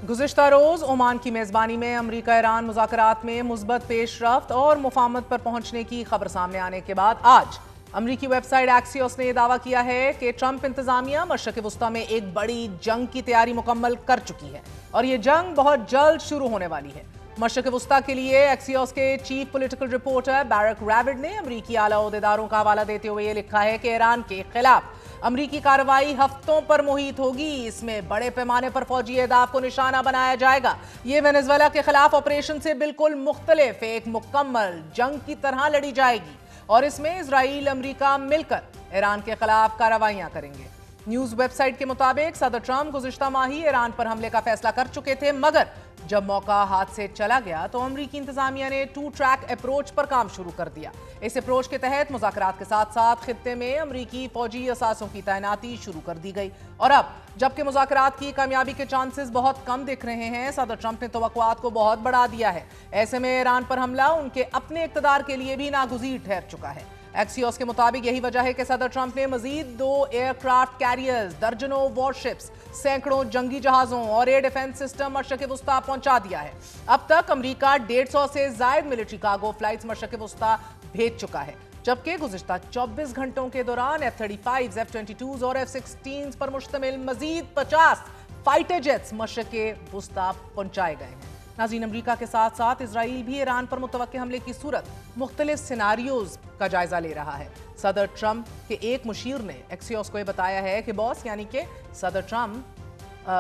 گزشتہ روز عمان کی میزبانی میں امریکہ ایران مذاکرات میں مثبت پیش رفت اور مفاہمت پر پہنچنے کی خبر سامنے آنے کے بعد آج امریکی ویب سائٹ ایکسیوس نے یہ دعویٰ کیا ہے کہ ٹرمپ انتظامیہ مشرق وسطی میں ایک بڑی جنگ کی تیاری مکمل کر چکی ہے اور یہ جنگ بہت جلد شروع ہونے والی ہے۔ مشرق وسطی کے لیے ایکسیوس کے chief political reporter Barak Ravid نے امریکی اعلیٰ عہدیداروں کا حوالہ دیتے ہوئے یہ لکھا ہے کہ ایران کے خلاف امریکی کارروائی ہفتوں پر محیط ہوگی۔ اس میں بڑے پیمانے پر فوجی اہداف کو نشانہ بنایا جائے گا۔ یہ وینزویلا کے خلاف آپریشن سے بالکل مختلف ایک مکمل جنگ کی طرح لڑی جائے گی اور اس میں اسرائیل امریکہ مل کر ایران کے خلاف کارروائیاں کریں گے۔ نیوز ویب سائٹ کے مطابق صدر ٹرمپ گزشتہ ماہ ہی ایران پر حملے کا فیصلہ کر چکے تھے، مگر جب موقع ہاتھ سے چلا گیا تو امریکی انتظامیہ نے 2 ٹریک اپروچ پر کام شروع کر دیا۔ اس اپروچ کے تحت مذاکرات کے ساتھ ساتھ خطے میں امریکی فوجی اثاثوں کی تعیناتی شروع کر دی گئی اور اب جبکہ مذاکرات کی کامیابی کے چانسز بہت کم دکھ رہے ہیں، صدر ٹرمپ نے توقعات کو بہت بڑھا دیا ہے۔ ایسے میں ایران پر حملہ ان کے اپنے اقتدار کے لیے بھی ناگزیر ٹھہر چکا ہے۔ ایکسیوس کے مطابق یہی وجہ ہے کہ صدر ٹرمپ نے مزید 2 ایئر کرافٹ کیریئرز، درجنوں وارشپس، سینکڑوں جنگی جہازوں اور ایئر ڈیفنس سسٹم مشرق وسطی پہنچا دیا ہے۔ اب تک امریکہ 150 سے زائد ملٹری کارگو فلائٹس مشرق وسطی بھیج چکا ہے، جبکہ گزشتہ 24 گھنٹوں کے دوران F-35، F-22 اور F-16 پر مشتمل مزید 50 فائٹر جیٹس مشرق وسطی پہنچائے گئے ہیں۔ ناظرین، امریکہ کے ساتھ ساتھ اسرائیل بھی ایران پر متوقع حملے کی صورت مختلف سیناریوز کا جائزہ لے رہا ہے۔ صدر ٹرمپ کے ایک مشیر نے ایکسیوس کو یہ بتایا ہے کہ باس یعنی کہ صدر ٹرمپ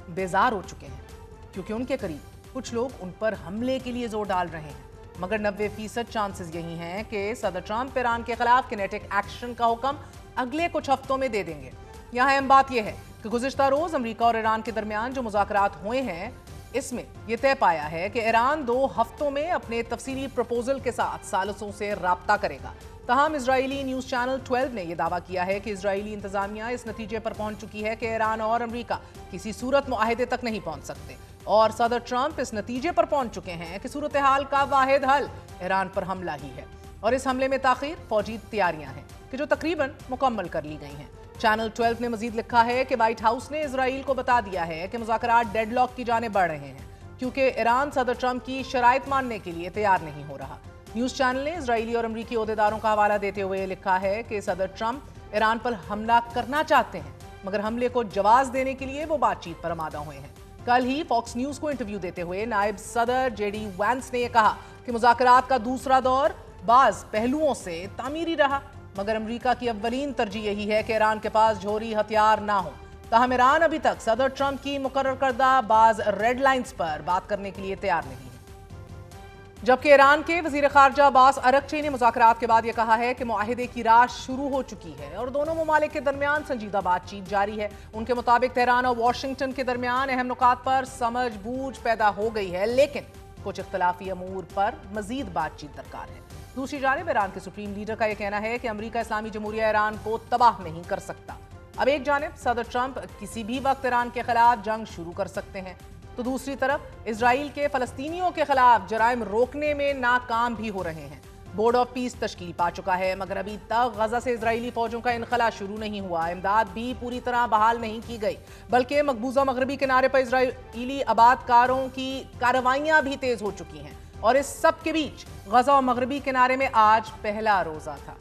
بیزار ہو چکے ہیں کیونکہ ان کے قریب کچھ لوگ ان پر حملے کے لیے زور ڈال رہے ہیں، مگر 90% چانسز یہی ہیں کہ صدر ٹرمپ ایران کے خلاف کینیٹک ایکشن کا حکم اگلے کچھ ہفتوں میں دے دیں گے۔ یہاں اہم بات یہ ہے کہ گزشتہ روز امریکہ اور ایران کے درمیان جو مذاکرات ہوئے ہیں اس میں یہ طے پایا ہے کہ ایران 2 ہفتوں میں اپنے تفصیلی پروپوزل کے ساتھ ثالثوں سے رابطہ کرے گا۔ تاہم اسرائیلی نیوز چینل 12 نے یہ دعویٰ کیا ہے کہ اسرائیلی انتظامیہ اس نتیجے پر پہنچ چکی ہے کہ ایران اور امریکہ کسی صورت معاہدے تک نہیں پہنچ سکتے اور صدر ٹرمپ اس نتیجے پر پہنچ چکے ہیں کہ صورتحال کا واحد حل ایران پر حملہ ہی ہے اور اس حملے میں تاخیر فوجی تیاریاں ہیں کہ جو تقریباً مکمل کر لی گئی ہیں۔ چینل 12 نے مزید لکھا ہے کہ وائٹ ہاؤس نے اسرائیل کو بتا دیا ہے کہ مذاکرات ڈیڈ لاک کی جانب بڑھ رہے ہیں کیونکہ ایران صدر ٹرمپ کی شرائط ماننے کے لیے تیار نہیں ہو رہا۔ نیوز چینل نے اسرائیلی اور امریکی عہدیداروں کا حوالہ دیتے ہوئے لکھا ہے کہ صدر ٹرمپ ایران پر حملہ کرنا چاہتے ہیں مگر حملے کو جواز دینے کے لیے وہ بات چیت پر آمادہ ہوئے ہیں۔ کل ہی فاکس نیوز کو انٹرویو دیتے ہوئے نائب صدر JD وینس نے یہ کہا کہ مذاکرات کا دوسرا دور بعض پہلوؤں سے تعمیری رہا مگر امریکہ کی اولین ترجیح یہی ہے کہ ایران کے پاس جوہری ہتھیار نہ ہو۔ تاہم ایران ابھی تک صدر ٹرمپ کی مقرر کردہ بعض ریڈ لائنز پر بات کرنے کے لیے تیار نہیں ہے، جبکہ ایران کے وزیر خارجہ عباس اراغچی نے مذاکرات کے بعد یہ کہا ہے کہ معاہدے کی راہ شروع ہو چکی ہے اور دونوں ممالک کے درمیان سنجیدہ بات چیت جاری ہے۔ ان کے مطابق تہران اور واشنگٹن کے درمیان اہم نکات پر سمجھ بوجھ پیدا ہو گئی ہے لیکن کچھ اختلافی امور پر مزید بات چیت درکار ہے۔ دوسری جانب ایران کے سپریم لیڈر کا یہ کہنا ہے کہ امریکہ اسلامی جمہوریہ ایران کو تباہ نہیں کر سکتا۔ اب ایک جانب صدر ٹرمپ کسی بھی وقت ایران کے خلاف جنگ شروع کر سکتے ہیں تو دوسری طرف اسرائیل کے فلسطینیوں کے خلاف جرائم روکنے میں ناکام بھی ہو رہے ہیں۔ بورڈ آف پیس تشکیل پا چکا ہے مگر ابھی تک غزہ سے اسرائیلی فوجوں کا انخلا شروع نہیں ہوا۔ امداد بھی پوری طرح بحال نہیں کی گئی بلکہ مقبوضہ مغربی کنارے پر اسرائیلی آباد کاروں کی کارروائیاں بھی تیز ہو چکی ہیں اور اس سب کے بیچ غزہ و مغربی کنارے میں آج پہلا روزہ تھا۔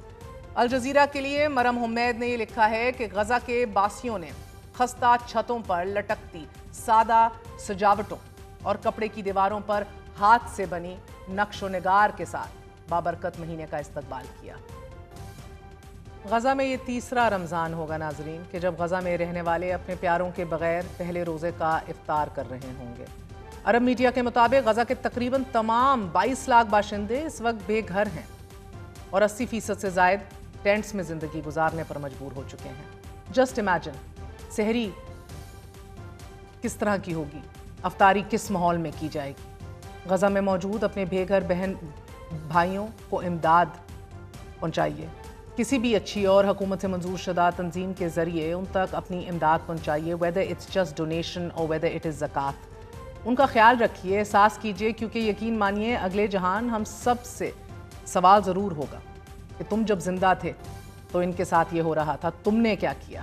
الجزیرہ کے لیے مریم حمید نے یہ لکھا ہے کہ غزہ کے باسیوں نے خستہ چھتوں پر لٹکتی سادہ سجاوٹوں اور کپڑے کی دیواروں پر ہاتھ سے بنی نقش و نگار کے ساتھ بابرکت مہینے کا استقبال کیا۔ غزہ میں یہ تیسرا رمضان ہوگا ناظرین کہ جب غزہ میں رہنے والے اپنے پیاروں کے بغیر پہلے روزے کا افطار کر رہے ہوں گے۔ عرب میڈیا کے مطابق غزہ کے تقریباً تمام 22 لاکھ باشندے اس وقت بے گھر ہیں اور 80% سے زائد ٹینٹس میں زندگی گزارنے پر مجبور ہو چکے ہیں۔ جسٹ امیجن سحری کس طرح کی ہوگی، افطاری کس ماحول میں کی جائے گی۔ غزہ میں موجود اپنے بے گھر بہن بھائیوں کو امداد پہنچائیے، کسی بھی اچھی اور حکومت سے منظور شدہ تنظیم کے ذریعے ان تک اپنی امداد پہنچائیے، whether it's just donation or whether it is زکوٰۃ۔ ان کا خیال رکھیے، احساس کیجیے کیونکہ یقین مانیے اگلے جہان ہم سب سے سوال ضرور ہوگا کہ تم جب زندہ تھے تو ان کے ساتھ یہ ہو رہا تھا، تم نے کیا کیا۔